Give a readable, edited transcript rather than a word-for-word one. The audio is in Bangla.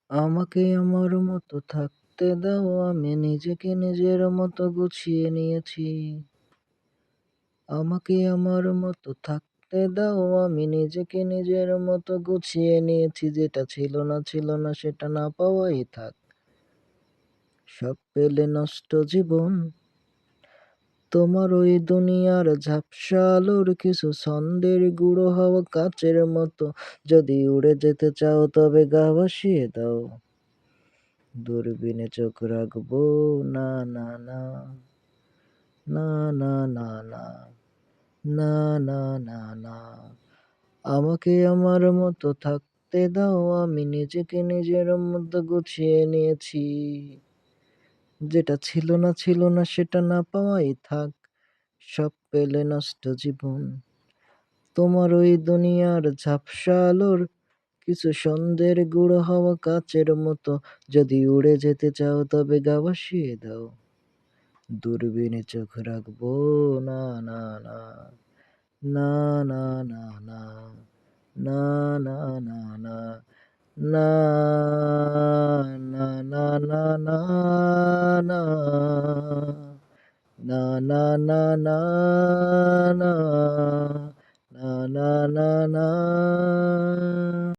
আমাকে আমার মতো থাকতে দাও, আমি নিজেকে নিজের মতো গুছিয়ে নিয়েছি। আমাকে আমার মতো থাকতে দাও, আমি নিজেকে নিজের মতো গুছিয়ে নিয়েছি। যেটা ছিল না ছিল না, সেটা না পাওয়াই থাক। সব পেলে নষ্ট জীবন, তোমার ওই দুনিয়ার ঝাপসা আলোর কিছু ছন্দের গুঁড়ো হওয়া কাচের মতো। যদি উড়ে যেতে চাও তবে গা ভাসিয়ে দাও, দূরবীনে চোখ রাখবো না, না না, না না না না, না না না না। আমাকে আমার মতো থাকতে দাও, আমি নিজেকে নিজের মতো গুছিয়ে নিয়েছি। যেটা ছিল না ছিল না, সেটা না পাওয়াই থাক। সব পেলে নষ্ট জীবন, তোমার ওই দুনিয়ার ঝাপসা আলোর কিছু সন্ধ্যের গুঁড়ো হওয়া কাচের মতো। যদি উড়ে যেতে চাও তবে গা ভাসিয়ে দাও, দূরবীনে চোখ রাখবো না, না না, না না না না, না না না না, না না না না না, না না না না না, না না না না।